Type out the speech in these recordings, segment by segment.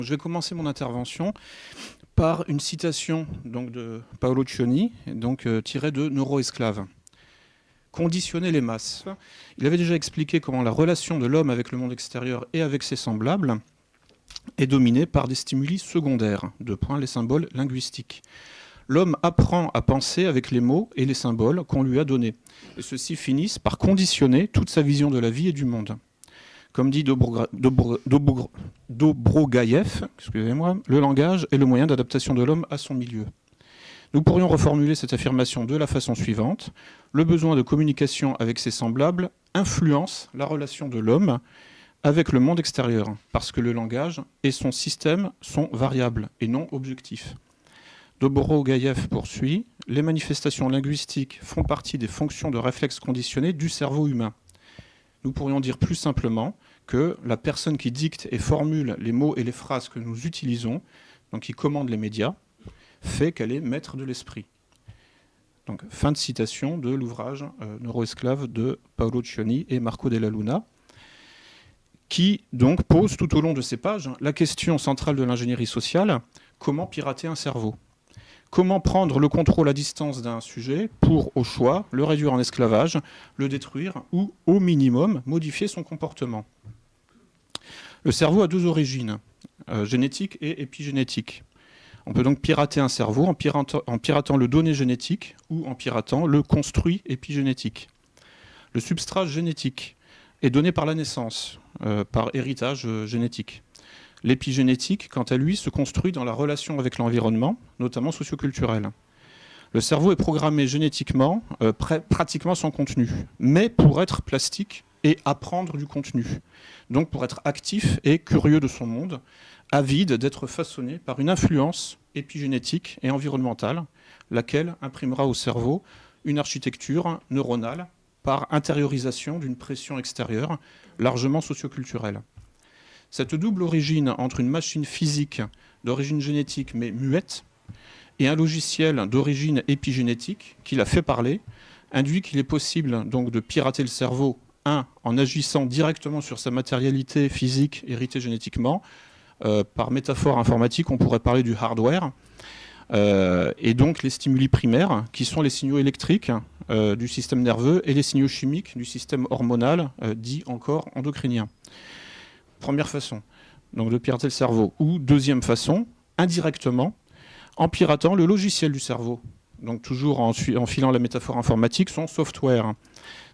Je vais commencer mon intervention par une citation donc, de Paolo Cioni, tirée de Neuroesclave. Conditionner les masses. Il avait déjà expliqué comment la relation de l'homme avec le monde extérieur et avec ses semblables est dominée par des stimuli secondaires, les symboles linguistiques. L'homme apprend à penser avec les mots et les symboles qu'on lui a donnés. Et ceux-ci finissent par conditionner toute sa vision de la vie et du monde. Comme dit Dobrogaïev, le langage est le moyen d'adaptation de l'homme à son milieu. Nous pourrions reformuler cette affirmation de la façon suivante. Le besoin de communication avec ses semblables influence la relation de l'homme avec le monde extérieur, parce que le langage et son système sont variables et non objectifs. Dobrogaïev poursuit. Les manifestations linguistiques font partie des fonctions de réflexe conditionnés du cerveau humain. Nous pourrions dire plus simplement que la personne qui dicte et formule les mots et les phrases que nous utilisons, donc qui commande les médias, fait qu'elle est maître de l'esprit. Donc, fin de citation de l'ouvrage Neuroesclave de Paolo Cioni et Marco Della Luna, qui donc pose tout au long de ces pages la question centrale de l'ingénierie sociale, comment pirater un cerveau ? Comment prendre le contrôle à distance d'un sujet pour, au choix, le réduire en esclavage, le détruire ou, au minimum, modifier son comportement ? Le cerveau a deux origines, génétique et épigénétique. On peut donc pirater un cerveau en piratant le donné génétique ou en piratant le construit épigénétique. Le substrat génétique est donné par la naissance, par héritage génétique. L'épigénétique, quant à lui, se construit dans la relation avec l'environnement, notamment socioculturel. Le cerveau est programmé génétiquement, pratiquement sans contenu, mais pour être plastique et apprendre du contenu. Donc pour être actif et curieux de son monde, avide d'être façonné par une influence épigénétique et environnementale, laquelle imprimera au cerveau une architecture neuronale par intériorisation d'une pression extérieure, largement socioculturelle. Cette double origine entre une machine physique d'origine génétique mais muette et un logiciel d'origine épigénétique qui la fait parler induit qu'il est possible donc de pirater le cerveau, en agissant directement sur sa matérialité physique héritée génétiquement. Par métaphore informatique, on pourrait parler du hardware, et donc les stimuli primaires qui sont les signaux électriques du système nerveux et les signaux chimiques du système hormonal, dit encore endocrinien. Première façon, donc de pirater le cerveau. Ou deuxième façon, indirectement, en piratant le logiciel du cerveau. Donc toujours en filant la métaphore informatique, son software.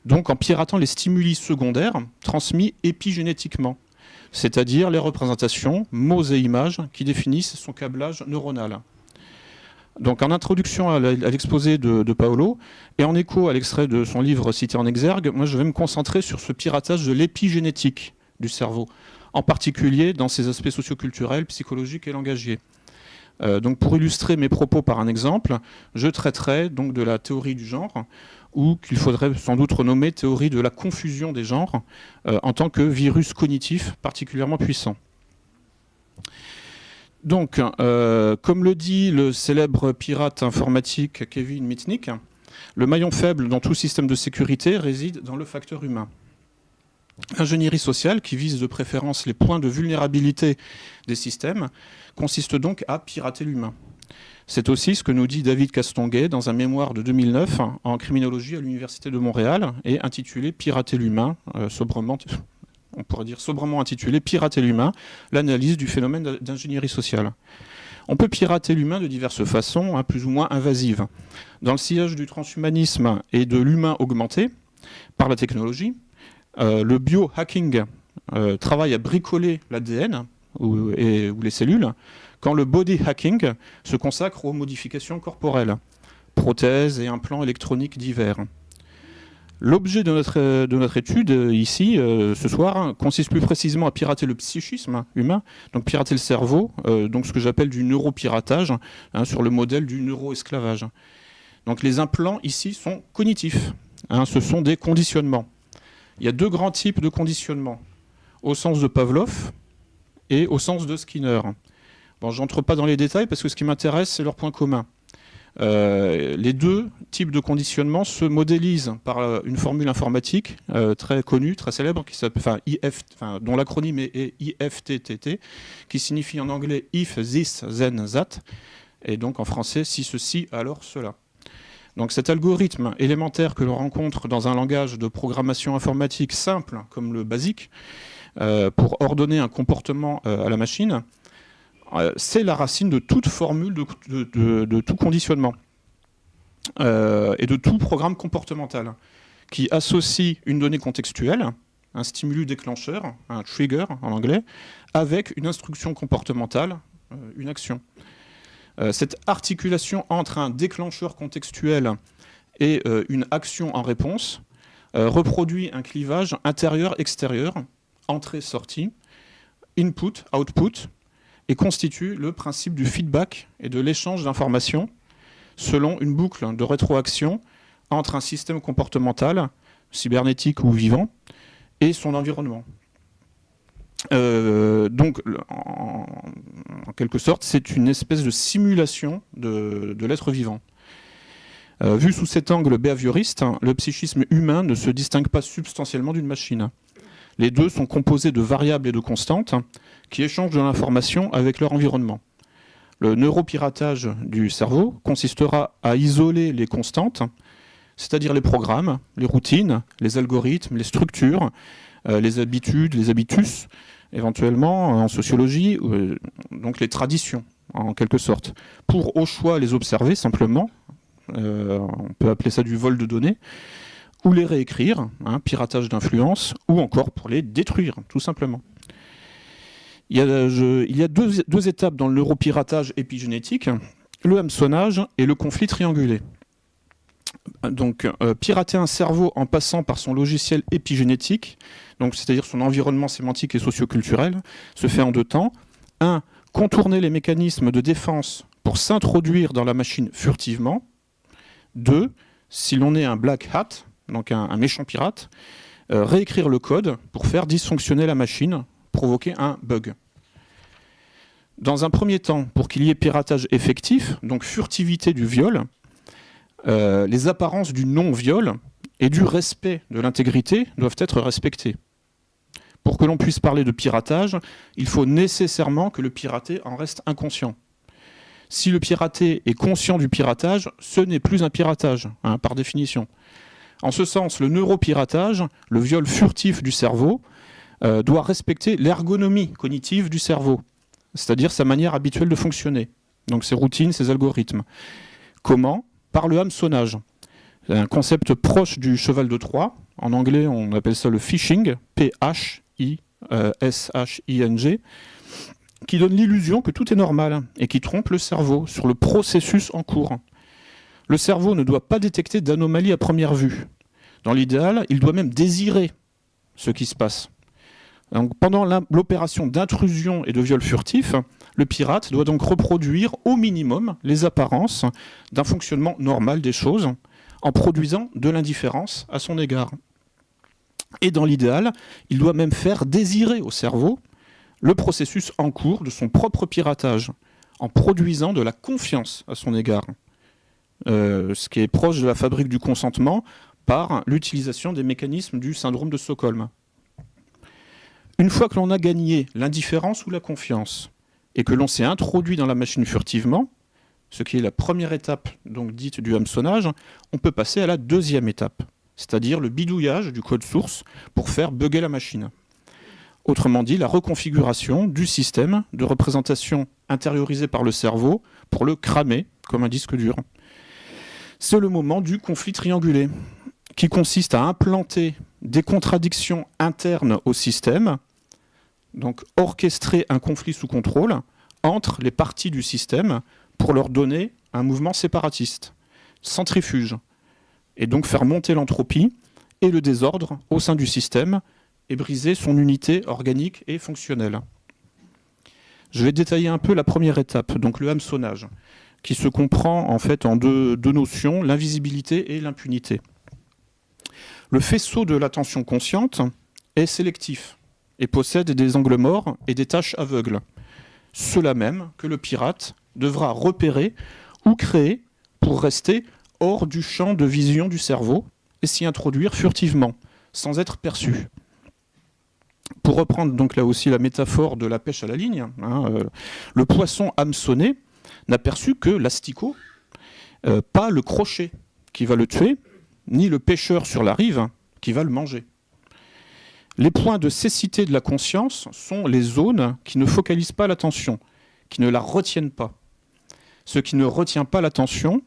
Donc en piratant les stimuli secondaires transmis épigénétiquement, c'est-à-dire les représentations, mots et images qui définissent son câblage neuronal. Donc en introduction à l'exposé de Paolo, et en écho à l'extrait de son livre cité en exergue, moi je vais me concentrer sur ce piratage de l'épigénétique du cerveau, en particulier dans ses aspects socioculturels, psychologiques et langagiers. Donc pour illustrer mes propos par un exemple, je traiterai donc de la théorie du genre, ou qu'il faudrait sans doute renommer théorie de la confusion des genres, en tant que virus cognitif particulièrement puissant. Donc, comme le dit le célèbre pirate informatique Kevin Mitnick, le maillon faible dans tout système de sécurité réside dans le facteur humain. L'ingénierie sociale, qui vise de préférence les points de vulnérabilité des systèmes, consiste donc à pirater l'humain. C'est aussi ce que nous dit David Castonguay dans un mémoire de 2009 en criminologie à l'Université de Montréal et intitulé « Pirater l'humain », on pourrait dire sobrement intitulé « Pirater l'humain, l'analyse du phénomène d'ingénierie sociale ». On peut pirater l'humain de diverses façons, plus ou moins invasives. Dans le sillage du transhumanisme et de l'humain augmenté par la technologie, le biohacking travaille à bricoler l'ADN ou les cellules, quand le body hacking se consacre aux modifications corporelles, prothèses et implants électroniques divers. L'objet de notre étude ici, ce soir, consiste plus précisément à pirater le psychisme humain, donc pirater le cerveau, donc ce que j'appelle du neuropiratage, sur le modèle du neuroesclavage. Donc les implants ici sont cognitifs, ce sont des conditionnements. Il y a deux grands types de conditionnements, au sens de Pavlov et au sens de Skinner. Bon, j'entre pas dans les détails parce que ce qui m'intéresse, c'est leur point commun. Les deux types de conditionnement se modélisent par une formule informatique très connue, très célèbre, dont l'acronyme est IFTTT, qui signifie en anglais if, this, then, that, et donc en français si ceci, alors cela. Donc cet algorithme élémentaire que l'on rencontre dans un langage de programmation informatique simple, comme le BASIC, pour ordonner un comportement à la machine, c'est la racine de toute formule de tout conditionnement et de tout programme comportemental qui associe une donnée contextuelle, un stimulus déclencheur, un trigger en anglais, avec une instruction comportementale, une action. Cette articulation entre un déclencheur contextuel et une action en réponse reproduit un clivage intérieur-extérieur, entrée-sortie, input-output, et constitue le principe du feedback et de l'échange d'informations selon une boucle de rétroaction entre un système comportemental, cybernétique ou vivant, et son environnement. Donc, en quelque sorte, c'est une espèce de simulation de l'être vivant. Vu sous cet angle behavioriste, le psychisme humain ne se distingue pas substantiellement d'une machine. Les deux sont composés de variables et de constantes qui échangent de l'information avec leur environnement. Le neuropiratage du cerveau consistera à isoler les constantes, c'est-à-dire les programmes, les routines, les algorithmes, les structures, les habitudes, les habitus, éventuellement en sociologie, donc les traditions en quelque sorte, pour au choix les observer simplement, on peut appeler ça du vol de données, ou les réécrire, piratage d'influence, ou encore pour les détruire, tout simplement. Il y a deux étapes dans le neuropiratage épigénétique, le hameçonnage et le conflit triangulé. Donc, pirater un cerveau en passant par son logiciel épigénétique, donc c'est-à-dire son environnement sémantique et socioculturel, se fait en deux temps. 1. Contourner les mécanismes de défense pour s'introduire dans la machine furtivement. 2. Si l'on est un black hat, donc un méchant pirate, réécrire le code pour faire dysfonctionner la machine, provoquer un bug. Dans un premier temps, pour qu'il y ait piratage effectif, donc furtivité du viol, les apparences du non-viol et du respect de l'intégrité doivent être respectées. Pour que l'on puisse parler de piratage, il faut nécessairement que le piraté en reste inconscient. Si le piraté est conscient du piratage, ce n'est plus un piratage, par définition. En ce sens, le neuropiratage, le viol furtif du cerveau, doit respecter l'ergonomie cognitive du cerveau, c'est-à-dire sa manière habituelle de fonctionner, donc ses routines, ses algorithmes. Comment ? Par le hameçonnage. Un concept proche du cheval de Troie. En anglais, on appelle ça le phishing, P-H-I-S-H-I-N-G, qui donne l'illusion que tout est normal et qui trompe le cerveau sur le processus en cours. Le cerveau ne doit pas détecter d'anomalies à première vue. Dans l'idéal, il doit même désirer ce qui se passe. Donc, pendant l'opération d'intrusion et de viol furtif, le pirate doit donc reproduire au minimum les apparences d'un fonctionnement normal des choses en produisant de l'indifférence à son égard. Et dans l'idéal, il doit même faire désirer au cerveau le processus en cours de son propre piratage en produisant de la confiance à son égard. Ce qui est proche de la fabrique du consentement par l'utilisation des mécanismes du syndrome de Stockholm. Une fois que l'on a gagné l'indifférence ou la confiance, et que l'on s'est introduit dans la machine furtivement, ce qui est la première étape donc dite du hameçonnage, on peut passer à la deuxième étape, c'est-à-dire le bidouillage du code source pour faire bugger la machine. Autrement dit, la reconfiguration du système de représentation intériorisé par le cerveau pour le cramer comme un disque dur. C'est le moment du conflit triangulé, qui consiste à implanter des contradictions internes au système, donc orchestrer un conflit sous contrôle entre les parties du système pour leur donner un mouvement séparatiste, centrifuge, et donc faire monter l'entropie et le désordre au sein du système et briser son unité organique et fonctionnelle. Je vais détailler un peu la première étape, donc le hameçonnage, qui se comprend en fait en deux notions, l'invisibilité et l'impunité. Le faisceau de l'attention consciente est sélectif et possède des angles morts et des taches aveugles. Ceux-là même que le pirate devra repérer ou créer pour rester hors du champ de vision du cerveau et s'y introduire furtivement, sans être perçu. Pour reprendre donc là aussi la métaphore de la pêche à la ligne, le poisson hameçonné n'a perçu que l'asticot, pas le crochet qui va le tuer, ni le pêcheur sur la rive qui va le manger. Les points de cécité de la conscience sont les zones qui ne focalisent pas l'attention, qui ne la retiennent pas. Ce qui ne retient pas l'attention,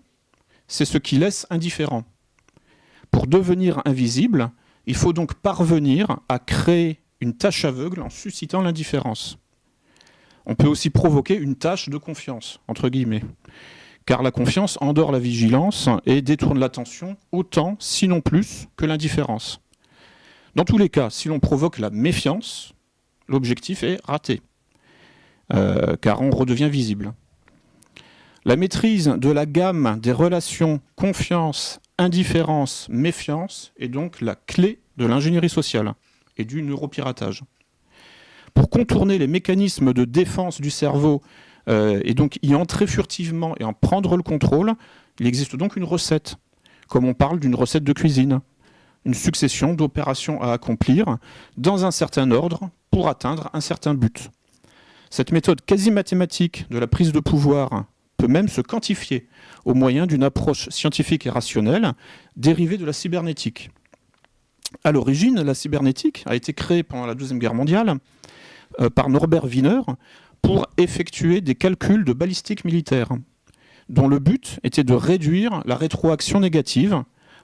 c'est ce qui laisse indifférent. Pour devenir invisible, il faut donc parvenir à créer une tache aveugle en suscitant l'indifférence. On peut aussi provoquer une tache de confiance, entre guillemets, car la confiance endort la vigilance et détourne l'attention autant, sinon plus, que l'indifférence. Dans tous les cas, si l'on provoque la méfiance, l'objectif est raté, car on redevient visible. La maîtrise de la gamme des relations confiance, indifférence, méfiance est donc la clé de l'ingénierie sociale et du neuropiratage. Pour contourner les mécanismes de défense du cerveau et donc y entrer furtivement et en prendre le contrôle, il existe donc une recette, comme on parle d'une recette de cuisine, une succession d'opérations à accomplir dans un certain ordre pour atteindre un certain but. Cette méthode quasi mathématique de la prise de pouvoir peut même se quantifier au moyen d'une approche scientifique et rationnelle dérivée de la cybernétique. À l'origine, la cybernétique a été créée pendant la Deuxième Guerre mondiale par Norbert Wiener pour effectuer des calculs de balistique militaire, dont le but était de réduire la rétroaction négative,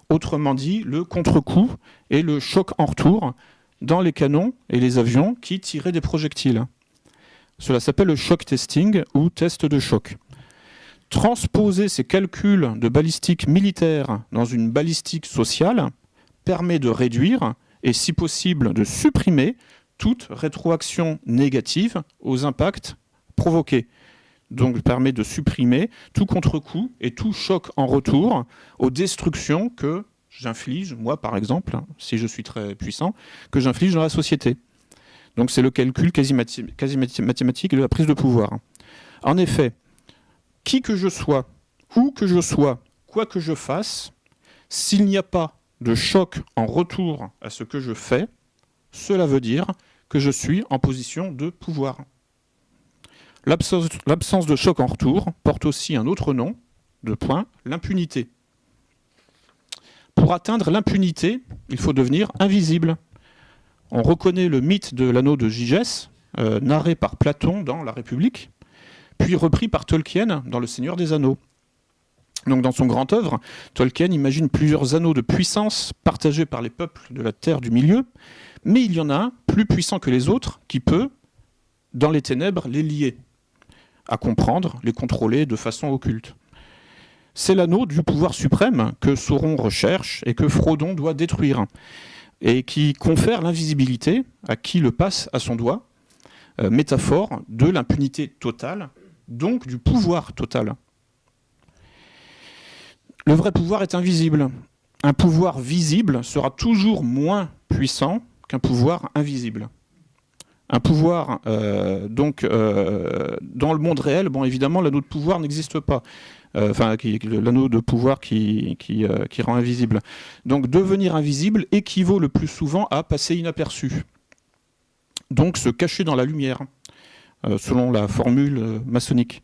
autrement dit le contre-coup et le choc en retour dans les canons et les avions qui tiraient des projectiles. Cela s'appelle le shock testing ou test de choc. Transposer ces calculs de balistique militaire dans une balistique sociale permet de réduire et, si possible, de supprimer toute rétroaction négative aux impacts provoqués. Donc permet de supprimer tout contre-coup et tout choc en retour aux destructions que j'inflige, moi par exemple, si je suis très puissant, que j'inflige dans la société. Donc c'est le calcul quasi mathématique de la prise de pouvoir. En effet, qui que je sois, où que je sois, quoi que je fasse, s'il n'y a pas de choc en retour à ce que je fais, cela veut dire que je suis en position de pouvoir. L'absence de choc en retour porte aussi un autre nom, l'impunité. Pour atteindre l'impunité, il faut devenir invisible. On reconnaît le mythe de l'anneau de Gigès, narré par Platon dans La République, puis repris par Tolkien dans Le Seigneur des Anneaux. Donc dans son grand œuvre, Tolkien imagine plusieurs anneaux de puissance partagés par les peuples de la Terre du Milieu, mais il y en a un plus puissant que les autres qui peut, dans les ténèbres, les lier, à comprendre, les contrôler de façon occulte. C'est l'anneau du pouvoir suprême que Sauron recherche et que Frodon doit détruire, et qui confère l'invisibilité à qui le passe à son doigt, métaphore de l'impunité totale, donc du pouvoir total. Le vrai pouvoir est invisible. Un pouvoir visible sera toujours moins puissant qu'un pouvoir invisible. Un pouvoir, dans le monde réel, bon, évidemment, l'anneau de pouvoir n'existe pas. L'anneau de pouvoir qui rend invisible. Donc, devenir invisible équivaut le plus souvent à passer inaperçu. Donc, se cacher dans la lumière, selon la formule maçonnique.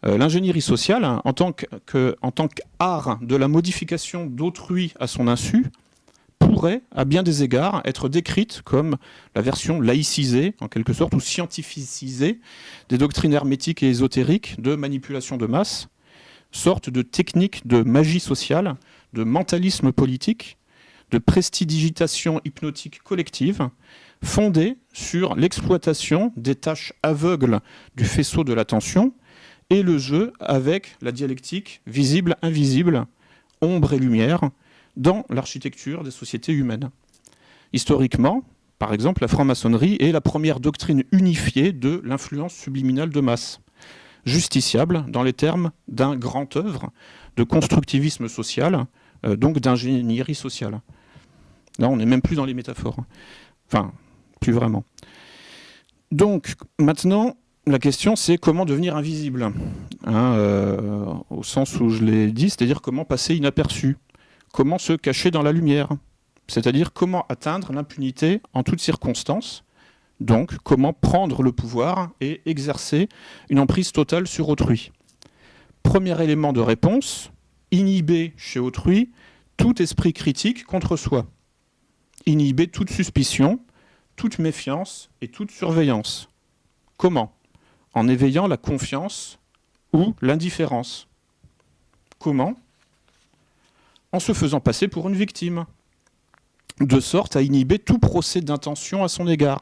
L'ingénierie sociale, en tant qu'art de la modification d'autrui à son insu, pourrait, à bien des égards, être décrite comme la version laïcisée, en quelque sorte, ou scientificisée des doctrines hermétiques et ésotériques de manipulation de masse, sorte de technique de magie sociale, de mentalisme politique, de prestidigitation hypnotique collective, fondée sur l'exploitation des tâches aveugles du faisceau de l'attention et le jeu avec la dialectique visible-invisible, ombre et lumière, dans l'architecture des sociétés humaines. Historiquement, par exemple, la franc-maçonnerie est la première doctrine unifiée de l'influence subliminale de masse, justiciable dans les termes d'un grand œuvre de constructivisme social, donc d'ingénierie sociale. Là, on n'est même plus dans les métaphores. Enfin, plus vraiment. Donc, maintenant, la question, c'est comment devenir invisible, au sens où je l'ai dit, c'est-à-dire comment passer inaperçu, comment se cacher dans la lumière, c'est-à-dire comment atteindre l'impunité en toutes circonstances, donc comment prendre le pouvoir et exercer une emprise totale sur autrui. Premier élément de réponse, inhiber chez autrui tout esprit critique contre soi, inhiber toute suspicion, toute méfiance et toute surveillance. Comment ? En éveillant la confiance ou l'indifférence. Comment ? En se faisant passer pour une victime, de sorte à inhiber tout procès d'intention à son égard.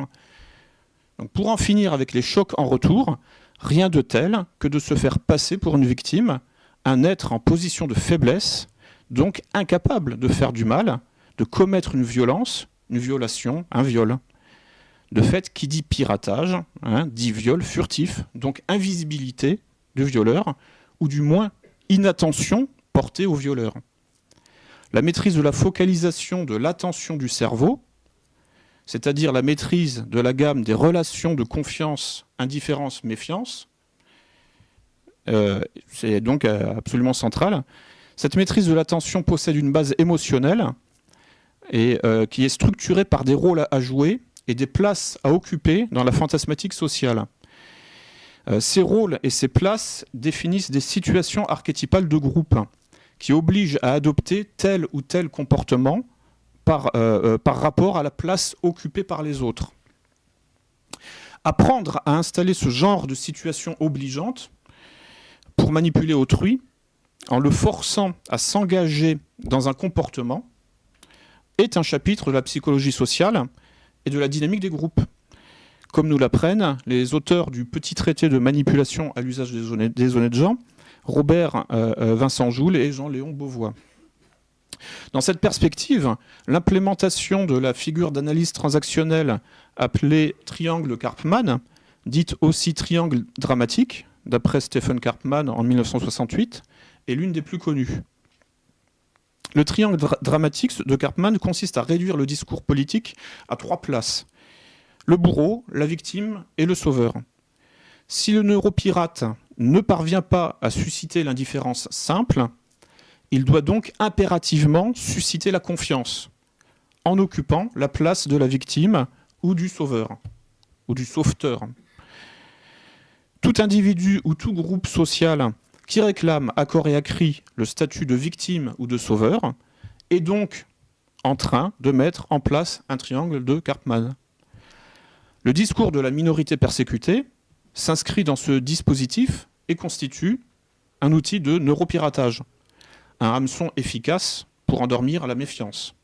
Donc pour en finir avec les chocs en retour, rien de tel que de se faire passer pour une victime, un être en position de faiblesse, donc incapable de faire du mal, de commettre une violence, une violation, un viol. De fait, qui dit piratage, dit viol furtif, donc invisibilité du violeur, ou du moins inattention portée au violeur. La maîtrise de la focalisation de l'attention du cerveau, c'est-à-dire la maîtrise de la gamme des relations de confiance, indifférence, méfiance, c'est donc absolument central. Cette maîtrise de l'attention possède une base émotionnelle et qui est structurée par des rôles à jouer et des places à occuper dans la fantasmatique sociale. Ces rôles et ces places définissent des situations archétypales de groupe qui obligent à adopter tel ou tel comportement par rapport à la place occupée par les autres. Apprendre à installer ce genre de situation obligeante pour manipuler autrui, en le forçant à s'engager dans un comportement, est un chapitre de la psychologie sociale et de la dynamique des groupes. Comme nous l'apprennent les auteurs du petit traité de manipulation à l'usage des honnêtes gens, Robert Vincent Joule et Jean-Léon Beauvois. Dans cette perspective, l'implémentation de la figure d'analyse transactionnelle appelée triangle Karpman, dite aussi triangle dramatique, d'après Stephen Karpman en 1968, est l'une des plus connues. Le triangle dramatique de Karpman consiste à réduire le discours politique à 3 places. Le bourreau, la victime et le sauveur. Si le neuropirate ne parvient pas à susciter l'indifférence simple, il doit donc impérativement susciter la confiance, en occupant la place de la victime ou du sauveur, ou du sauveteur. Tout individu ou tout groupe social qui réclame à corps et à cri le statut de victime ou de sauveur est donc en train de mettre en place un triangle de Karpman. Le discours de la minorité persécutée s'inscrit dans ce dispositif et constitue un outil de neuropiratage, un hameçon efficace pour endormir la méfiance.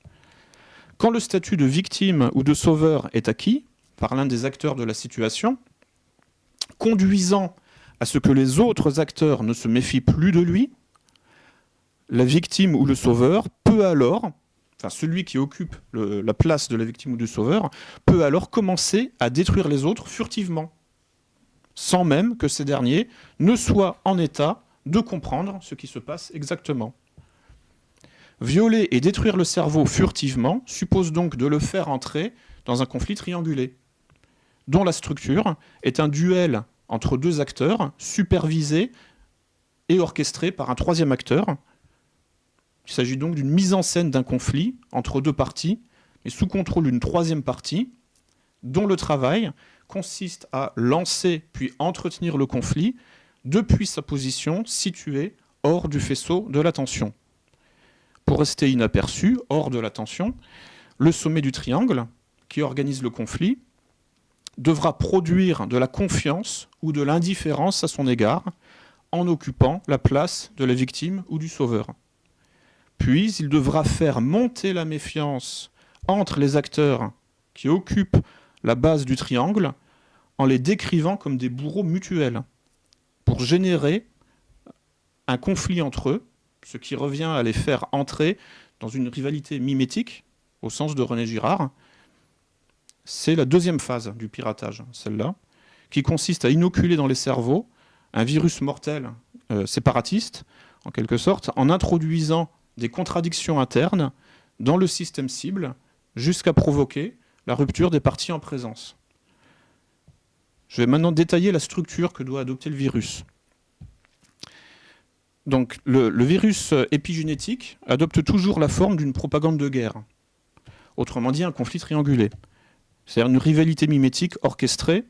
Quand le statut de victime ou de sauveur est acquis par l'un des acteurs de la situation, conduisant à ce que les autres acteurs ne se méfient plus de lui, la victime ou le sauveur peut alors, enfin celui qui occupe la place de la victime ou du sauveur, peut alors commencer à détruire les autres furtivement, sans même que ces derniers ne soient en état de comprendre ce qui se passe exactement. Violer et détruire le cerveau furtivement suppose donc de le faire entrer dans un conflit triangulé, dont la structure est un duel entre 2 acteurs, supervisés et orchestrés par un 3e acteur. Il s'agit donc d'une mise en scène d'un conflit entre 2 parties, mais sous contrôle d'une 3e partie, dont le travail consiste à lancer puis entretenir le conflit depuis sa position située hors du faisceau de l'attention. Pour rester inaperçu, hors de l'attention, le sommet du triangle, qui organise le conflit, devra produire de la confiance ou de l'indifférence à son égard en occupant la place de la victime ou du sauveur. Puis il devra faire monter la méfiance entre les acteurs qui occupent la base du triangle en les décrivant comme des bourreaux mutuels pour générer un conflit entre eux, ce qui revient à les faire entrer dans une rivalité mimétique, au sens de René Girard. C'est la 2e phase du piratage, celle-là, qui consiste à inoculer dans les cerveaux un virus mortel séparatiste, en quelque sorte, en introduisant des contradictions internes dans le système cible jusqu'à provoquer la rupture des parties en présence. Je vais maintenant détailler la structure que doit adopter le virus. Donc, le virus épigénétique adopte toujours la forme d'une propagande de guerre. Autrement dit, un conflit triangulé. C'est-à-dire une rivalité mimétique orchestrée,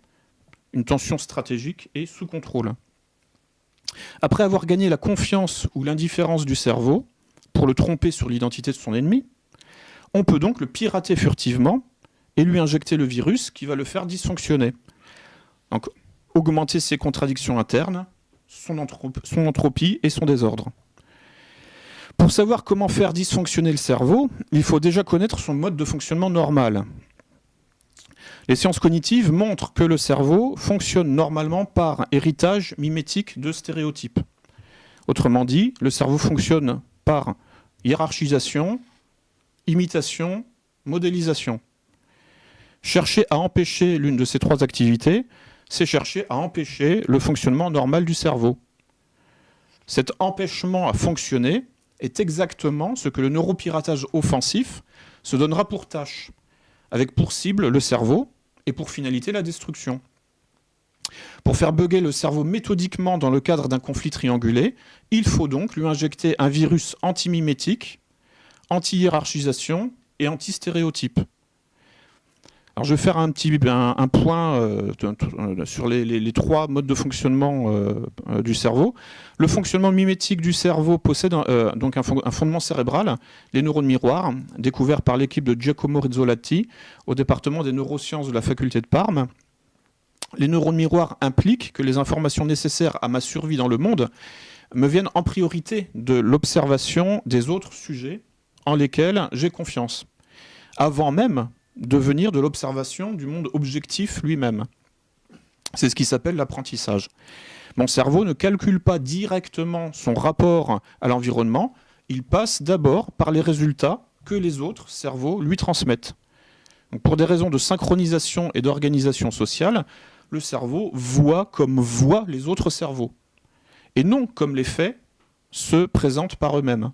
une tension stratégique et sous contrôle. Après avoir gagné la confiance ou l'indifférence du cerveau, pour le tromper sur l'identité de son ennemi, on peut donc le pirater furtivement et lui injecter le virus qui va le faire dysfonctionner. Donc, augmenter ses contradictions internes, son entropie et son désordre. Pour savoir comment faire dysfonctionner le cerveau, il faut déjà connaître son mode de fonctionnement normal. Les sciences cognitives montrent que le cerveau fonctionne normalement par héritage mimétique de stéréotypes. Autrement dit, le cerveau fonctionne par hiérarchisation, imitation, modélisation. Chercher à empêcher l'une de ces trois activités, c'est chercher à empêcher le fonctionnement normal du cerveau. Cet empêchement à fonctionner est exactement ce que le neuropiratage offensif se donnera pour tâche, avec pour cible le cerveau et pour finalité la destruction. Pour faire bugger le cerveau méthodiquement dans le cadre d'un conflit triangulé, il faut donc lui injecter un virus anti-mimétique, anti-hiérarchisation et anti-stéréotype. Alors je vais faire un point sur les trois modes de fonctionnement du cerveau. Le fonctionnement mimétique du cerveau possède donc un fondement cérébral, les neurones miroirs, découverts par l'équipe de Giacomo Rizzolatti au département des neurosciences de la faculté de Parme. Les neurones miroirs impliquent que les informations nécessaires à ma survie dans le monde me viennent en priorité de l'observation des autres sujets en lesquels j'ai confiance, avant même de venir de l'observation du monde objectif lui-même. C'est ce qui s'appelle l'apprentissage. Mon cerveau ne calcule pas directement son rapport à l'environnement, il passe d'abord par les résultats que les autres cerveaux lui transmettent. Donc pour des raisons de synchronisation et d'organisation sociale, le cerveau voit comme voient les autres cerveaux, et non comme les faits se présentent par eux-mêmes.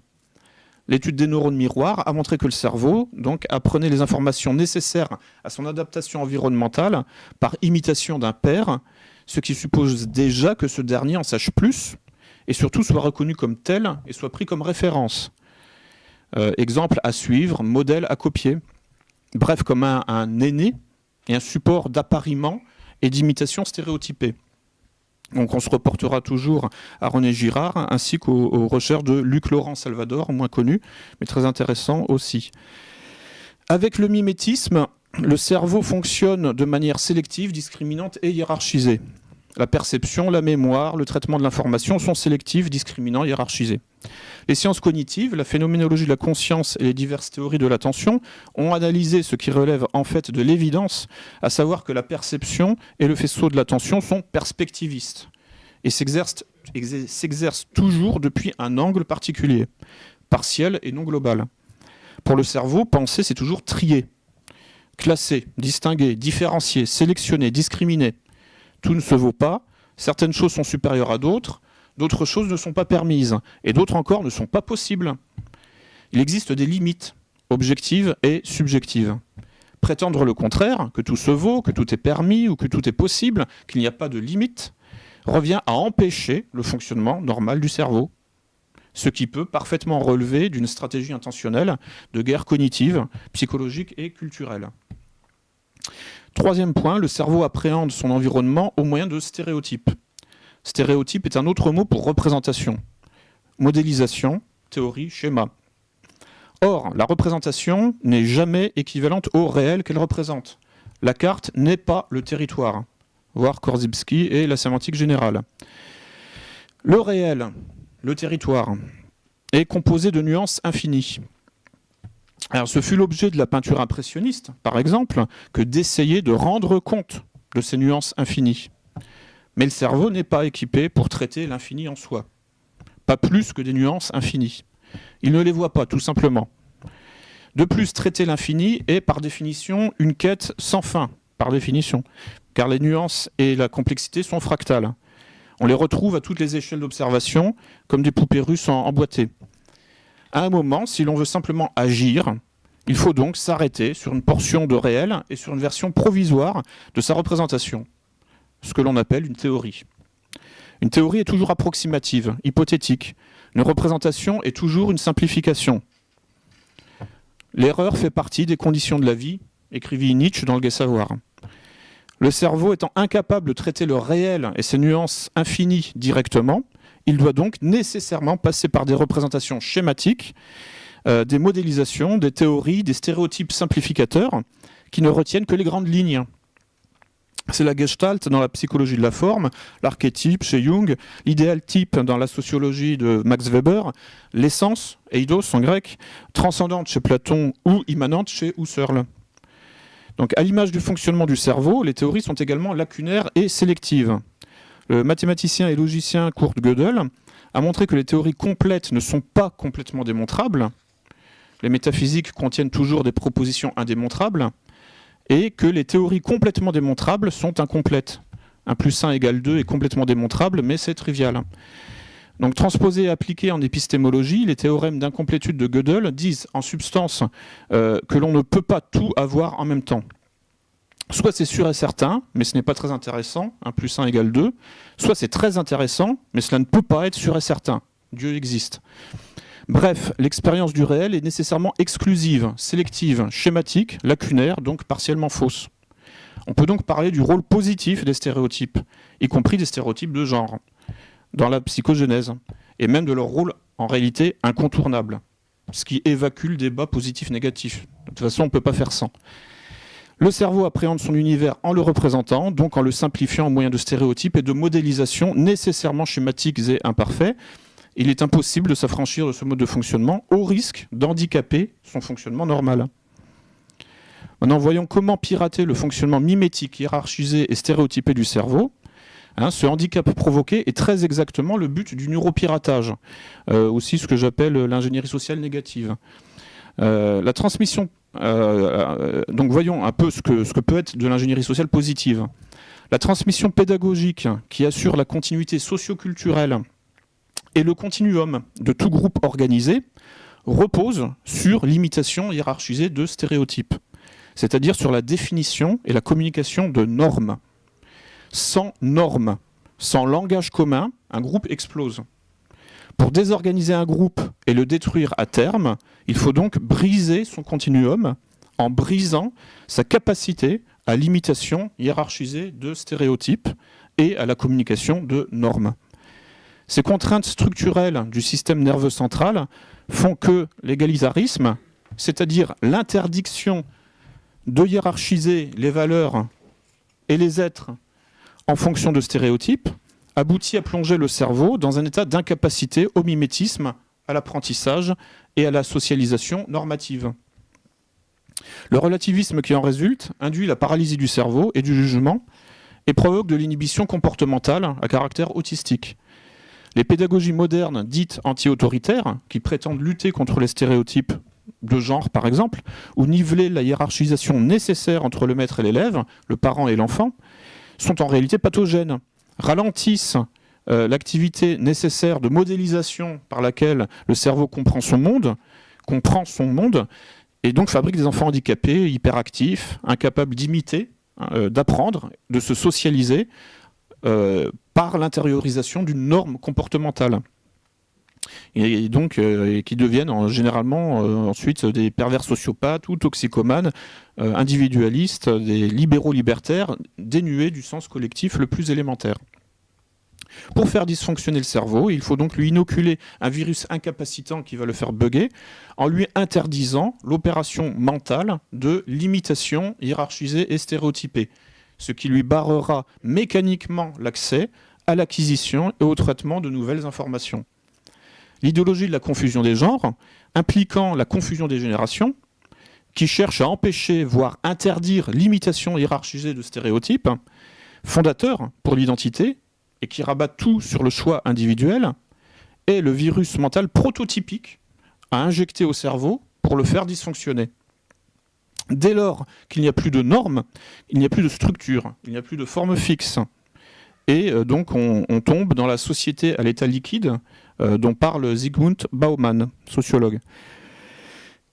L'étude des neurones miroirs a montré que le cerveau donc, apprenait les informations nécessaires à son adaptation environnementale par imitation d'un père, ce qui suppose déjà que ce dernier en sache plus et surtout soit reconnu comme tel et soit pris comme référence. Exemple à suivre, modèle à copier. Bref, comme un aîné et un support d'appariement et d'imitation stéréotypée. Donc on se reportera toujours à René Girard ainsi qu'aux recherches de Luc Laurent Salvador, moins connu, mais très intéressant aussi. Avec le mimétisme, le cerveau fonctionne de manière sélective, discriminante et hiérarchisée. La perception, la mémoire, le traitement de l'information sont sélectifs, discriminants, hiérarchisés. Les sciences cognitives, la phénoménologie de la conscience et les diverses théories de l'attention ont analysé ce qui relève en fait de l'évidence, à savoir que la perception et le faisceau de l'attention sont perspectivistes et s'exercent toujours depuis un angle particulier, partiel et non global. Pour le cerveau, penser, c'est toujours trier, classer, distinguer, différencier, sélectionner, discriminer. Tout ne se vaut pas, certaines choses sont supérieures à d'autres, d'autres choses ne sont pas permises, et d'autres encore ne sont pas possibles. Il existe des limites, objectives et subjectives. Prétendre le contraire, que tout se vaut, que tout est permis ou que tout est possible, qu'il n'y a pas de limite, revient à empêcher le fonctionnement normal du cerveau, ce qui peut parfaitement relever d'une stratégie intentionnelle de guerre cognitive, psychologique et culturelle. Troisième point, le cerveau appréhende son environnement au moyen de stéréotypes. Stéréotype est un autre mot pour représentation. Modélisation, théorie, schéma. Or, la représentation n'est jamais équivalente au réel qu'elle représente. La carte n'est pas le territoire. Voir Korzybski et la sémantique générale. Le réel, le territoire, est composé de nuances infinies. Alors, ce fut l'objet de la peinture impressionniste, par exemple, que d'essayer de rendre compte de ces nuances infinies. Mais le cerveau n'est pas équipé pour traiter l'infini en soi. Pas plus que des nuances infinies. Il ne les voit pas, tout simplement. De plus, traiter l'infini est par définition une quête sans fin, par définition, car les nuances et la complexité sont fractales. On les retrouve à toutes les échelles d'observation, comme des poupées russes emboîtées. À un moment, si l'on veut simplement agir, il faut donc s'arrêter sur une portion de réel et sur une version provisoire de sa représentation. ce que l'on appelle une théorie. Une théorie est toujours approximative, hypothétique. Une représentation est toujours une simplification. L'erreur fait partie des conditions de la vie, écrivit Nietzsche dans Le Gai Savoir. Le cerveau étant incapable de traiter le réel et ses nuances infinies directement, il doit donc nécessairement passer par des représentations schématiques, des modélisations, des théories, des stéréotypes simplificateurs qui ne retiennent que les grandes lignes. C'est la gestalt dans la psychologie de la forme, l'archétype chez Jung, l'idéal type dans la sociologie de Max Weber, l'essence, eidos en grec, transcendante chez Platon ou immanente chez Husserl. Donc, à l'image du fonctionnement du cerveau, les théories sont également lacunaires et sélectives. Le mathématicien et logicien Kurt Gödel a montré que les théories complètes ne sont pas complètement démontrables. Les métaphysiques contiennent toujours des propositions indémontrables et que les théories complètement démontrables sont incomplètes. 1 + 1 = 2 est complètement démontrable, mais c'est trivial. Donc, transposés et appliqués en épistémologie, les théorèmes d'incomplétude de Gödel disent en substance que l'on ne peut pas tout avoir en même temps. Soit c'est sûr et certain, mais ce n'est pas très intéressant, 1 + 1 = 2, soit c'est très intéressant, mais cela ne peut pas être sûr et certain. Dieu existe. Bref, l'expérience du réel est nécessairement exclusive, sélective, schématique, lacunaire, donc partiellement fausse. On peut donc parler du rôle positif des stéréotypes, y compris des stéréotypes de genre, dans la psychogenèse, et même de leur rôle en réalité incontournable, ce qui évacue le débat positif-négatif. De toute façon, on ne peut pas faire sans. Le cerveau appréhende son univers en le représentant, donc en le simplifiant au moyen de stéréotypes et de modélisations nécessairement schématiques et imparfaits. Il est impossible de s'affranchir de ce mode de fonctionnement au risque d'handicaper son fonctionnement normal. Maintenant, voyons comment pirater le fonctionnement mimétique, hiérarchisé et stéréotypé du cerveau. Ce handicap provoqué est très exactement le but du neuropiratage, aussi ce que j'appelle l'ingénierie sociale négative. La transmission, donc voyons un peu ce que peut être de l'ingénierie sociale positive. La transmission pédagogique qui assure la continuité socio-culturelle et le continuum de tout groupe organisé repose sur l'imitation hiérarchisée de stéréotypes, c'est-à-dire sur la définition et la communication de normes. Sans normes, sans langage commun, un groupe explose. Pour désorganiser un groupe et le détruire à terme, il faut donc briser son continuum en brisant sa capacité à l'imitation hiérarchisée de stéréotypes et à la communication de normes. Ces contraintes structurelles du système nerveux central font que l'égalitarisme, c'est-à-dire l'interdiction de hiérarchiser les valeurs et les êtres en fonction de stéréotypes, aboutit à plonger le cerveau dans un état d'incapacité au mimétisme, à l'apprentissage et à la socialisation normative. Le relativisme qui en résulte induit la paralysie du cerveau et du jugement et provoque de l'inhibition comportementale à caractère autistique. Les pédagogies modernes dites anti-autoritaires, qui prétendent lutter contre les stéréotypes de genre par exemple, ou niveler la hiérarchisation nécessaire entre le maître et l'élève, le parent et l'enfant, sont en réalité pathogènes, ralentissent l'activité nécessaire de modélisation par laquelle le cerveau comprend son monde, et donc fabrique des enfants handicapés, hyperactifs, incapables d'imiter, d'apprendre, de se socialiser par l'intériorisation d'une norme comportementale. Et donc qui deviennent généralement ensuite des pervers sociopathes ou toxicomanes, individualistes, des libéraux libertaires, dénués du sens collectif le plus élémentaire. Pour faire dysfonctionner le cerveau, il faut donc lui inoculer un virus incapacitant qui va le faire bugger, en lui interdisant l'opération mentale de l'imitation hiérarchisée et stéréotypée, ce qui lui barrera mécaniquement l'accès à l'acquisition et au traitement de nouvelles informations. L'idéologie de la confusion des genres, impliquant la confusion des générations, qui cherche à empêcher, voire interdire l'imitation hiérarchisée de stéréotypes, fondateur pour l'identité, et qui rabat tout sur le choix individuel, est le virus mental prototypique à injecter au cerveau pour le faire dysfonctionner. Dès lors qu'il n'y a plus de normes, il n'y a plus de structure, il n'y a plus de forme fixe. Et donc on tombe dans la société à l'état liquide dont parle Zygmunt Bauman, sociologue.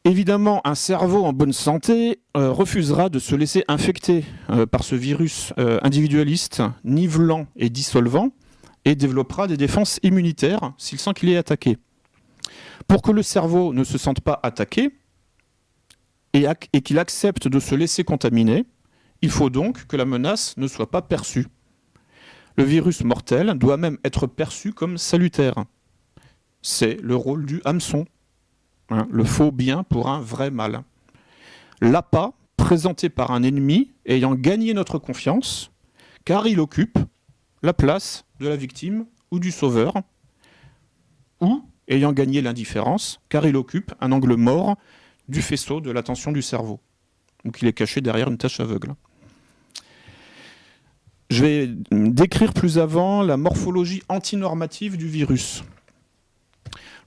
Évidemment, un cerveau en bonne santé refusera de se laisser infecter par ce virus individualiste, nivelant et dissolvant, et développera des défenses immunitaires s'il sent qu'il est attaqué. Pour que le cerveau ne se sente pas attaqué et qu'il accepte de se laisser contaminer, il faut donc que la menace ne soit pas perçue. Le virus mortel doit même être perçu comme salutaire. C'est le rôle du hameçon. Le faux bien pour un vrai mal. L'appât présenté par un ennemi ayant gagné notre confiance, car il occupe la place de la victime ou du sauveur, ou ayant gagné l'indifférence, car il occupe un angle mort du faisceau de l'attention du cerveau, ou qu'il est caché derrière une tache aveugle. Je vais décrire plus avant la morphologie antinormative du virus.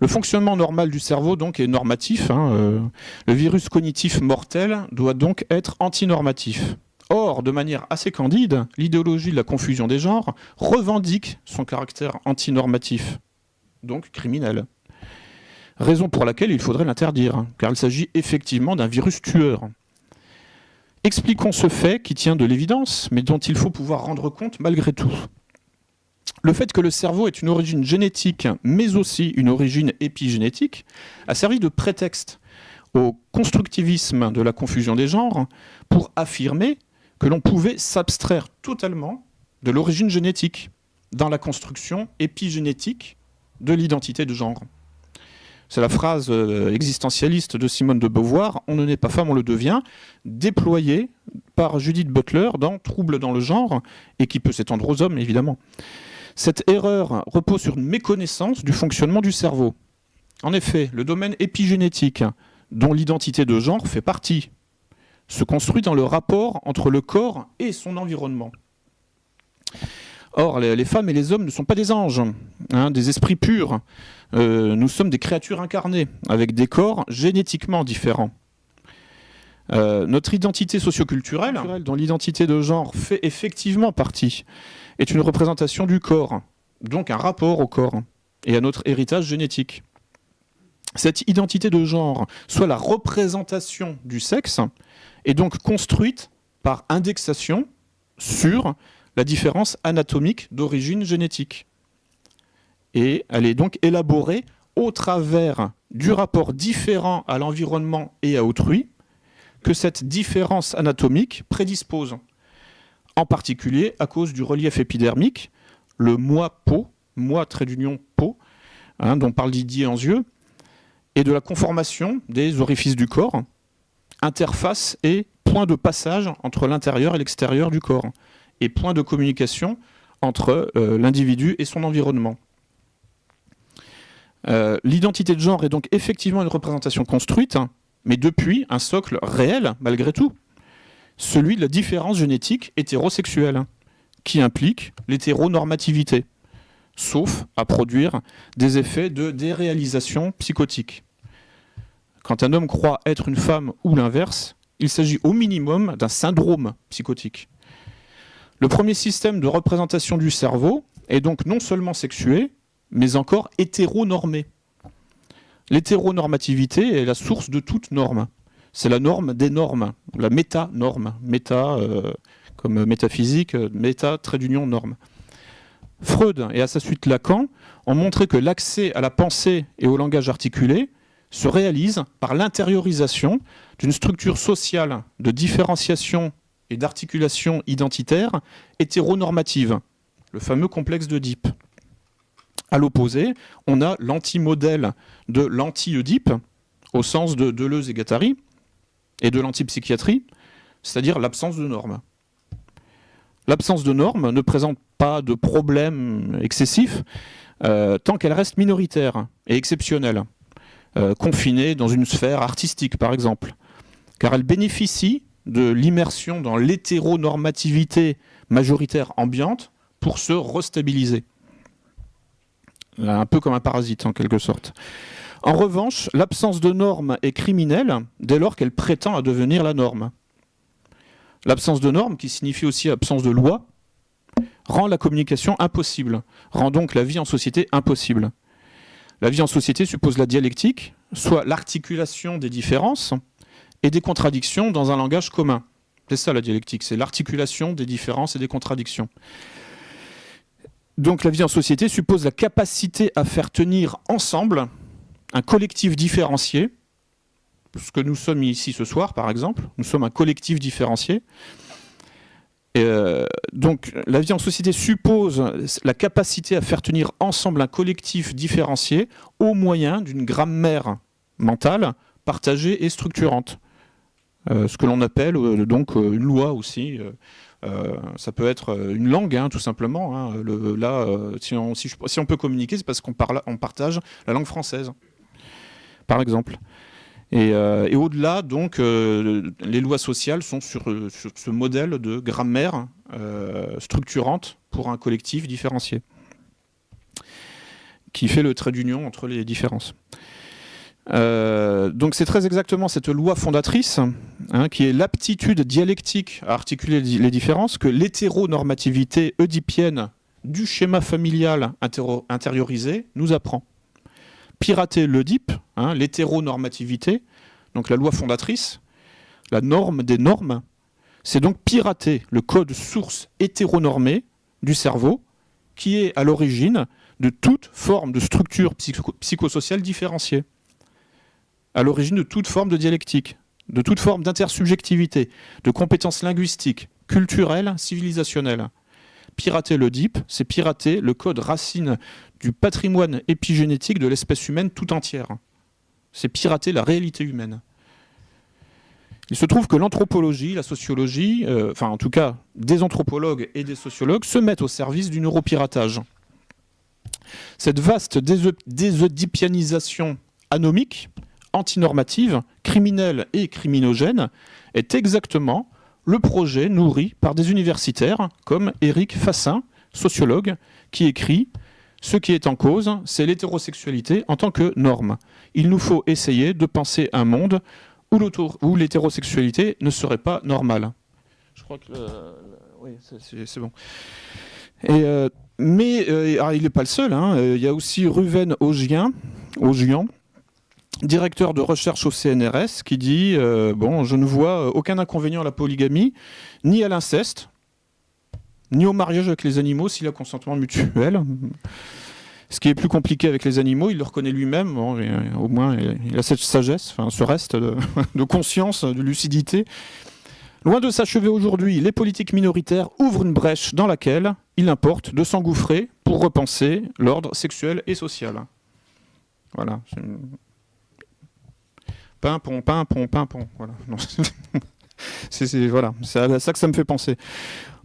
Le fonctionnement normal du cerveau donc est normatif. Le virus cognitif mortel doit donc être antinormatif. Or, de manière assez candide, l'idéologie de la confusion des genres revendique son caractère antinormatif, donc criminel. Raison pour laquelle il faudrait l'interdire, car il s'agit effectivement d'un virus tueur. Expliquons ce fait qui tient de l'évidence, mais dont il faut pouvoir rendre compte malgré tout. Le fait que le cerveau ait une origine génétique, mais aussi une origine épigénétique, a servi de prétexte au constructivisme de la confusion des genres pour affirmer que l'on pouvait s'abstraire totalement de l'origine génétique dans la construction épigénétique de l'identité de genre. C'est la phrase existentialiste de Simone de Beauvoir, « On ne naît pas femme, on le devient », déployée par Judith Butler dans « Trouble dans le genre », et qui peut s'étendre aux hommes, évidemment. Cette erreur repose sur une méconnaissance du fonctionnement du cerveau. En effet, le domaine épigénétique, dont l'identité de genre fait partie, se construit dans le rapport entre le corps et son environnement. Or, les femmes et les hommes ne sont pas des anges, des esprits purs. Nous sommes des créatures incarnées, avec des corps génétiquement différents. Notre identité socioculturelle, dont l'identité de genre fait effectivement partie, est une représentation du corps, donc un rapport au corps et à notre héritage génétique. Cette identité de genre, soit la représentation du sexe, est donc construite par indexation sur la différence anatomique d'origine génétique. Et elle est donc élaborée au travers du rapport différent à l'environnement et à autrui que cette différence anatomique prédispose. En particulier à cause du relief épidermique, le moi-peau, moi trait d'union peau, dont parle Didier Anzieux, et de la conformation des orifices du corps, interface et point de passage entre l'intérieur et l'extérieur du corps, et point de communication entre l'individu et son environnement. L'identité de genre est donc effectivement une représentation construite, mais depuis un socle réel, malgré tout, celui de la différence génétique hétérosexuelle, qui implique l'hétéronormativité, sauf à produire des effets de déréalisation psychotique. Quand un homme croit être une femme ou l'inverse, il s'agit au minimum d'un syndrome psychotique. Le premier système de représentation du cerveau est donc non seulement sexué, mais encore hétéronormé. L'hétéronormativité est la source de toute norme. C'est la norme des normes, la méta-norme, méta comme métaphysique, méta trait d'union norme. Freud et à sa suite Lacan ont montré que l'accès à la pensée et au langage articulé se réalise par l'intériorisation d'une structure sociale de différenciation et d'articulation identitaire hétéronormative, le fameux complexe d'Oedipe. À l'opposé, on a l'anti-modèle de l'anti-Oedipe, au sens de Deleuze et Guattari, et de l'antipsychiatrie, c'est-à-dire l'absence de normes. L'absence de normes ne présente pas de problème excessif tant qu'elle reste minoritaire et exceptionnelle, confinée dans une sphère artistique par exemple, car elle bénéficie de l'immersion dans l'hétéronormativité majoritaire ambiante pour se restabiliser. Un peu comme un parasite en quelque sorte. En revanche, l'absence de normes est criminelle dès lors qu'elle prétend à devenir la norme. L'absence de normes, qui signifie aussi absence de loi, rend la communication impossible, rend donc la vie en société impossible. La vie en société suppose la dialectique, soit l'articulation des différences et des contradictions dans un langage commun. C'est ça la dialectique, c'est l'articulation des différences et des contradictions. Donc la vie en société suppose la capacité à faire tenir ensemble un collectif différencié, ce que nous sommes ici ce soir par exemple, nous sommes un collectif différencié. Donc la vie en société suppose la capacité à faire tenir ensemble un collectif différencié au moyen d'une grammaire mentale partagée et structurante. Ce que l'on appelle donc une loi aussi. Ça peut être une langue, hein, tout simplement. Hein. Si on peut communiquer, c'est parce qu'on partage la langue française, par exemple. Et au-delà, donc, les lois sociales sont sur ce modèle de grammaire structurante pour un collectif différencié, qui fait le trait d'union entre les différences. Donc c'est très exactement cette loi fondatrice, hein, qui est l'aptitude dialectique à articuler les différences, que l'hétéronormativité oedipienne du schéma familial intériorisé nous apprend. Pirater l'Oedipe, hein, l'hétéronormativité, donc la loi fondatrice, la norme des normes, c'est donc pirater le code source hétéronormé du cerveau, qui est à l'origine de toute forme de structure psychosociale différenciée, à l'origine de toute forme de dialectique, de toute forme d'intersubjectivité, de compétences linguistiques, culturelles, civilisationnelles. Pirater l'Oedipe, c'est pirater le code racine du patrimoine épigénétique de l'espèce humaine tout entière. C'est pirater la réalité humaine. Il se trouve que l'anthropologie, la sociologie, enfin en tout cas des anthropologues et des sociologues, se mettent au service du neuropiratage. Cette vaste désoedipianisation anomique, antinormative, criminelle et criminogène, est exactement le projet nourri par des universitaires comme Éric Fassin, sociologue, qui écrit « Ce qui est en cause, c'est l'hétérosexualité en tant que norme. Il nous faut essayer de penser un monde où l'hétérosexualité ne serait pas normale. » Je crois que... oui, c'est bon. Mais il n'est pas le seul. Hein. Il y a aussi Ruven Augian, directeur de recherche au CNRS, qui dit bon, je ne vois aucun inconvénient à la polygamie, ni à l'inceste, ni au mariage avec les animaux s'il y a consentement mutuel. Ce qui est plus compliqué avec les animaux, il le reconnaît lui-même, bon, au moins il a cette sagesse, enfin, ce reste de conscience, de lucidité. Loin de s'achever aujourd'hui, les politiques minoritaires ouvrent une brèche dans laquelle il importe de s'engouffrer pour repenser l'ordre sexuel et social. Voilà. Pimpon. Voilà. Voilà. C'est à ça que ça me fait penser.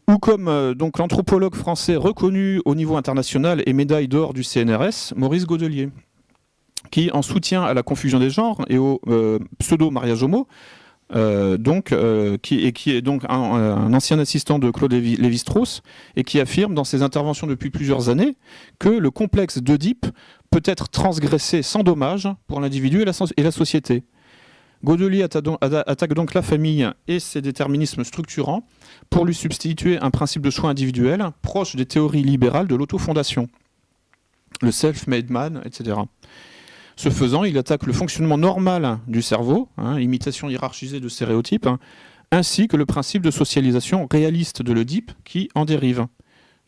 Ou comme donc l'anthropologue français reconnu au niveau international et médaille d'or du CNRS, Maurice Godelier, qui, en soutien à la confusion des genres et au pseudo-mariage homo, qui est donc un ancien assistant de Claude Lévi-Strauss, et qui affirme dans ses interventions depuis plusieurs années que le complexe d'Oedipe peut être transgressé sans dommage pour l'individu et la société. Godelier attaque donc la famille et ses déterminismes structurants pour lui substituer un principe de choix individuel proche des théories libérales de l'autofondation, le self-made man, etc. Ce faisant, il attaque le fonctionnement normal du cerveau, hein, imitation hiérarchisée de stéréotypes, hein, ainsi que le principe de socialisation réaliste de l'Oedipe qui en dérive.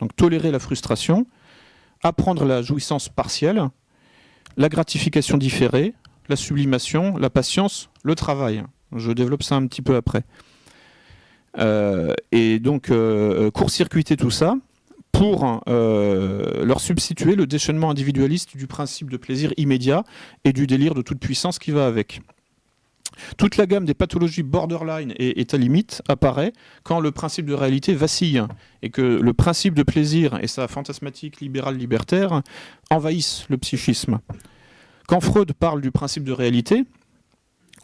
Donc tolérer la frustration, apprendre la jouissance partielle, la gratification différée, la sublimation, la patience, le travail. Je développe ça un petit peu après. Et donc, court-circuiter tout ça pour leur substituer le déchaînement individualiste du principe de plaisir immédiat et du délire de toute puissance qui va avec. Toute la gamme des pathologies borderline et état limite apparaît quand le principe de réalité vacille et que le principe de plaisir et sa fantasmatique libérale libertaire envahissent le psychisme. Quand Freud parle du principe de réalité,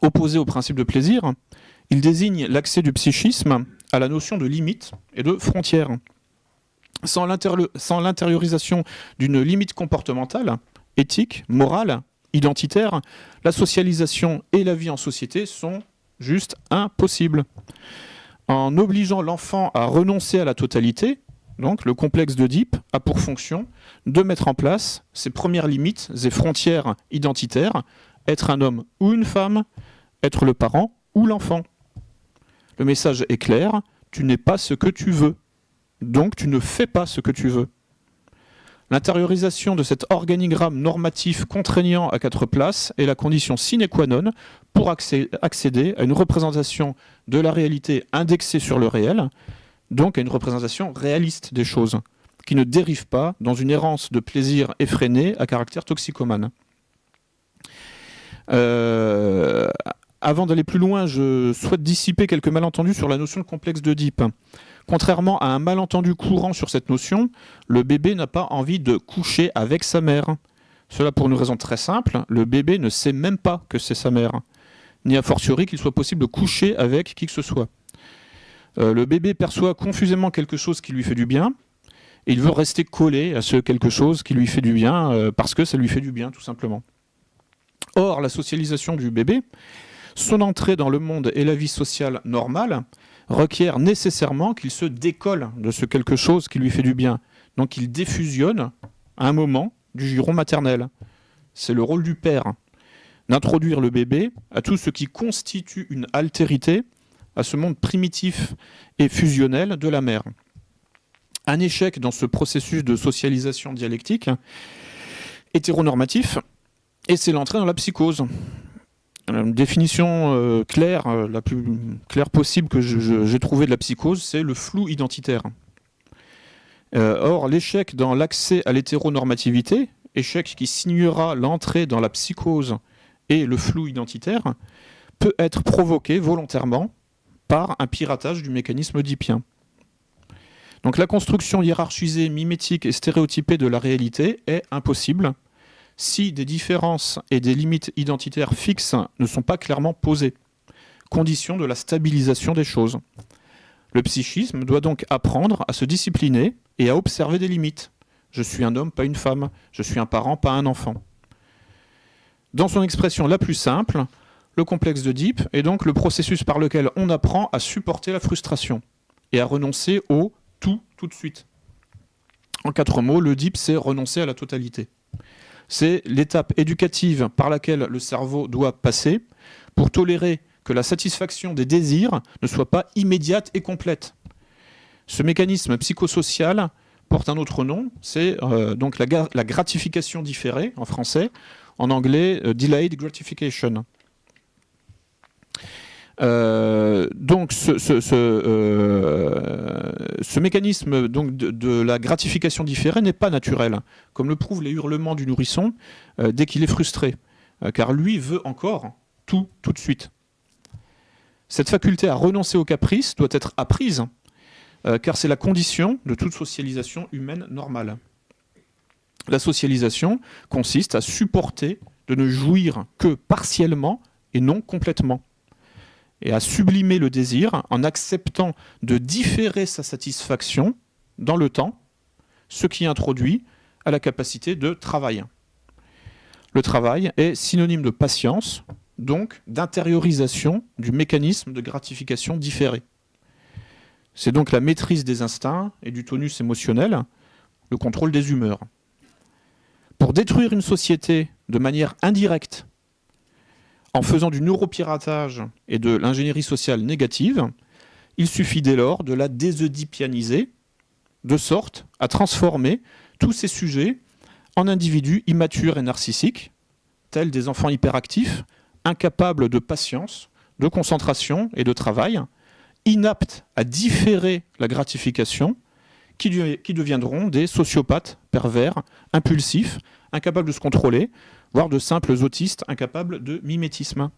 opposé au principe de plaisir, il désigne l'accès du psychisme à la notion de limite et de frontière. Sans l'intériorisation d'une limite comportementale, éthique, morale, identitaire, la socialisation et la vie en société sont juste impossibles. En obligeant l'enfant à renoncer à la totalité, donc le complexe d'Oedipe a pour fonction de mettre en place ses premières limites et frontières identitaires, être un homme ou une femme, être le parent ou l'enfant. Le message est clair, tu n'es pas ce que tu veux, donc tu ne fais pas ce que tu veux. L'intériorisation de cet organigramme normatif contraignant à 4 places est la condition sine qua non pour accéder à une représentation de la réalité indexée sur le réel, donc à une représentation réaliste des choses, qui ne dérive pas dans une errance de plaisir effréné à caractère toxicomane. Avant d'aller plus loin, je souhaite dissiper quelques malentendus sur la notion de complexe d'Oedipe. Contrairement à un malentendu courant sur cette notion, le bébé n'a pas envie de coucher avec sa mère. Cela pour une raison très simple, le bébé ne sait même pas que c'est sa mère, ni a fortiori qu'il soit possible de coucher avec qui que ce soit. Le bébé perçoit confusément quelque chose qui lui fait du bien, et il veut rester collé à ce quelque chose qui lui fait du bien, parce que ça lui fait du bien, tout simplement. Or, la socialisation du bébé, son entrée dans le monde et la vie sociale normale, requiert nécessairement qu'il se décolle de ce quelque chose qui lui fait du bien. Donc il défusionne à un moment du giron maternel. C'est le rôle du père, d'introduire le bébé à tout ce qui constitue une altérité à ce monde primitif et fusionnel de la mère. Un échec dans ce processus de socialisation dialectique hétéronormatif, et c'est l'entrée dans la psychose. Une définition claire, la plus claire possible que j'ai trouvée de la psychose, c'est le flou identitaire. Or, l'échec dans l'accès à l'hétéronormativité, échec qui signera l'entrée dans la psychose et le flou identitaire, peut être provoqué volontairement par un piratage du mécanisme oedipien. Donc la construction hiérarchisée, mimétique et stéréotypée de la réalité est impossible si des différences et des limites identitaires fixes ne sont pas clairement posées, condition de la stabilisation des choses. Le psychisme doit donc apprendre à se discipliner et à observer des limites. Je suis un homme, pas une femme. Je suis un parent, pas un enfant. Dans son expression la plus simple, le complexe d'Oedipe est donc le processus par lequel on apprend à supporter la frustration et à renoncer au tout de suite. En 4 mots, l'Oedipe, c'est renoncer à la totalité. C'est l'étape éducative par laquelle le cerveau doit passer pour tolérer que la satisfaction des désirs ne soit pas immédiate et complète. Ce mécanisme psychosocial porte un autre nom, c'est donc la gratification différée en français, en anglais delayed gratification. Donc ce mécanisme donc, de la gratification différée n'est pas naturel, comme le prouvent les hurlements du nourrisson dès qu'il est frustré, car lui veut encore tout de suite. Cette faculté à renoncer au caprice doit être apprise, car c'est la condition de toute socialisation humaine normale. La socialisation consiste à supporter de ne jouir que partiellement et non complètement, et à sublimer le désir en acceptant de différer sa satisfaction dans le temps, ce qui introduit à la capacité de travail. Le travail est synonyme de patience, donc d'intériorisation du mécanisme de gratification différée. C'est donc la maîtrise des instincts et du tonus émotionnel, le contrôle des humeurs. Pour détruire une société de manière indirecte, en faisant du neuropiratage et de l'ingénierie sociale négative, il suffit dès lors de la désoedipianiser, de sorte à transformer tous ces sujets en individus immatures et narcissiques, tels des enfants hyperactifs, incapables de patience, de concentration et de travail, inaptes à différer la gratification, qui deviendront des sociopathes pervers, impulsifs, incapables de se contrôler, voire de simples autistes incapables de mimétisme.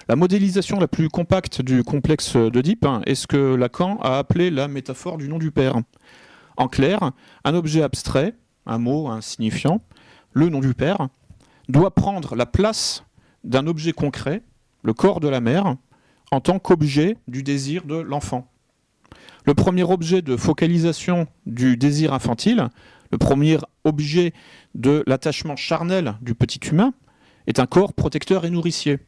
La modélisation la plus compacte du complexe d'Oedipe est ce que Lacan a appelé la métaphore du nom du père. En clair, un objet abstrait, un mot, un signifiant, le nom du père, doit prendre la place d'un objet concret, le corps de la mère, en tant qu'objet du désir de l'enfant. Le premier objet de focalisation du désir infantile, le premier objet de l'attachement charnel du petit humain, est un corps protecteur et nourricier.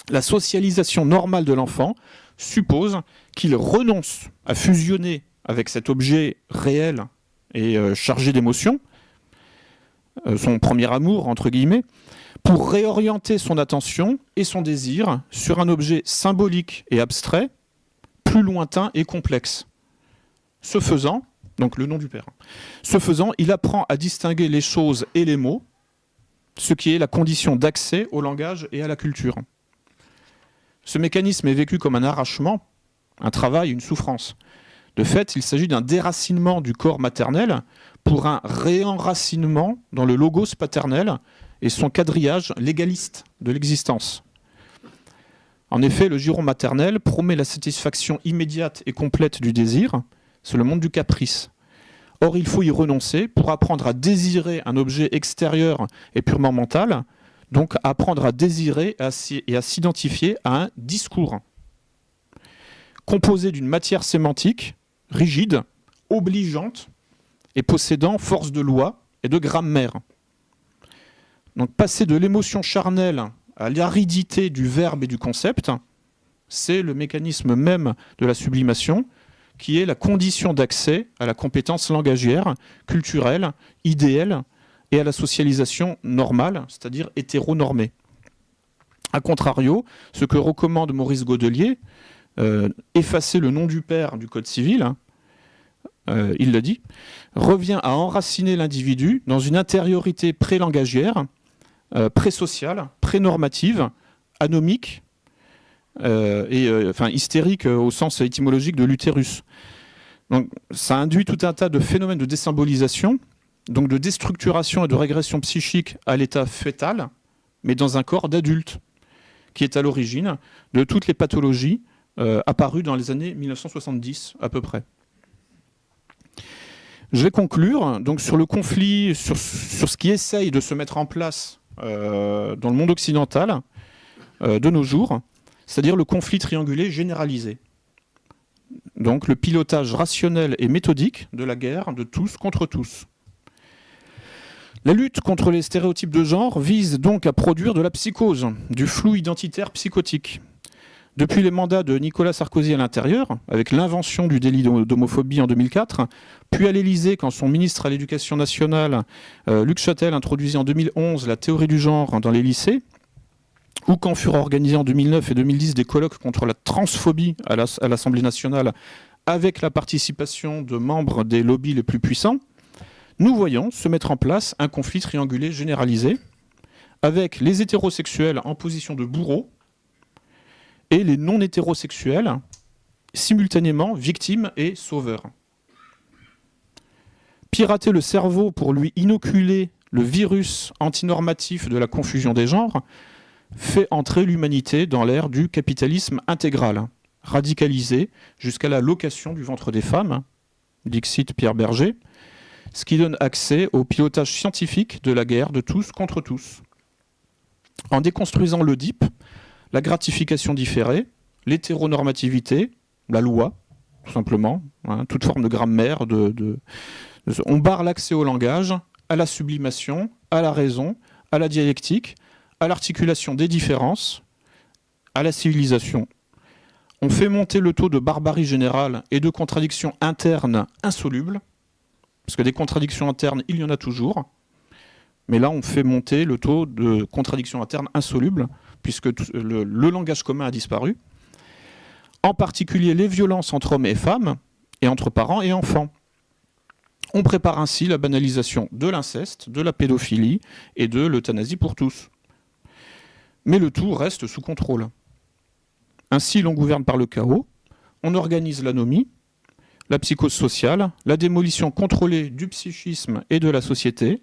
La socialisation normale de l'enfant suppose qu'il renonce à fusionner avec cet objet réel et chargé d'émotions, son premier amour, entre guillemets, pour réorienter son attention et son désir sur un objet symbolique et abstrait, plus lointain et complexe. Ce faisant, donc le nom du père, ce faisant, il apprend à distinguer les choses et les mots, ce qui est la condition d'accès au langage et à la culture. Ce mécanisme est vécu comme un arrachement, un travail, une souffrance. De fait, il s'agit d'un déracinement du corps maternel pour un réenracinement dans le logos paternel et son quadrillage légaliste de l'existence. En effet, le giron maternel promet la satisfaction immédiate et complète du désir, c'est le monde du caprice. Or, il faut y renoncer pour apprendre à désirer un objet extérieur et purement mental, donc apprendre à désirer et à s'identifier à un discours, composé d'une matière sémantique rigide, obligeante et possédant force de loi et de grammaire. Donc passer de l'émotion charnelle à l'aridité du verbe et du concept, c'est le mécanisme même de la sublimation, qui est la condition d'accès à la compétence langagière, culturelle, idéale et à la socialisation normale, c'est-à-dire hétéronormée. A contrario, ce que recommande Maurice Godelier, effacer le nom du père du Code civil, il le dit, revient à enraciner l'individu dans une intériorité pré-langagière, pré-sociale, pré-normative, anomique, hystérique au sens étymologique de l'utérus. Donc, ça induit tout un tas de phénomènes de désymbolisation, donc de déstructuration et de régression psychique à l'état fœtal, mais dans un corps d'adulte, qui est à l'origine de toutes les pathologies apparues dans les années 1970 à peu près. Je vais conclure donc, sur le conflit, sur ce qui essaye de se mettre en place dans le monde occidental de nos jours, c'est-à-dire le conflit triangulé généralisé. Donc le pilotage rationnel et méthodique de la guerre de tous contre tous. La lutte contre les stéréotypes de genre vise donc à produire de la psychose, du flou identitaire psychotique. Depuis les mandats de Nicolas Sarkozy à l'intérieur, avec l'invention du délit d'homophobie en 2004, puis à l'Élysée quand son ministre à l'Éducation nationale, Luc Châtel, introduisit en 2011 la théorie du genre dans les lycées, ou quand furent organisés en 2009 et 2010 des colloques contre la transphobie à l'Assemblée nationale avec la participation de membres des lobbies les plus puissants, nous voyons se mettre en place un conflit triangulé généralisé avec les hétérosexuels en position de bourreaux et les non-hétérosexuels simultanément victimes et sauveurs. Pirater le cerveau pour lui inoculer le virus antinormatif de la confusion des genres fait entrer l'humanité dans l'ère du capitalisme intégral, radicalisé jusqu'à la location du ventre des femmes, dixit Pierre Berger, ce qui donne accès au pilotage scientifique de la guerre de tous contre tous. En déconstruisant l'Oedipe, la gratification différée, l'hétéronormativité, la loi, tout simplement, toute forme de grammaire, on barre l'accès au langage, à la sublimation, à la raison, à la dialectique, à l'articulation des différences, à la civilisation. On fait monter le taux de barbarie générale et de contradictions internes insolubles, parce que des contradictions internes, il y en a toujours, mais là on fait monter le taux de contradictions internes insolubles, puisque le langage commun a disparu, en particulier les violences entre hommes et femmes, et entre parents et enfants. On prépare ainsi la banalisation de l'inceste, de la pédophilie et de l'euthanasie pour tous. Mais le tout reste sous contrôle. Ainsi, l'on gouverne par le chaos, on organise l'anomie, la psychose sociale, la démolition contrôlée du psychisme et de la société,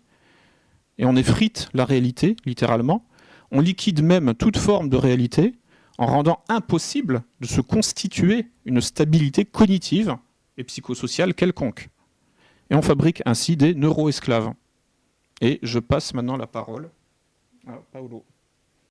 et on effrite la réalité, littéralement. On liquide même toute forme de réalité en rendant impossible de se constituer une stabilité cognitive et psychosociale quelconque. Et on fabrique ainsi des neuro-esclaves. Et je passe maintenant la parole à Paolo.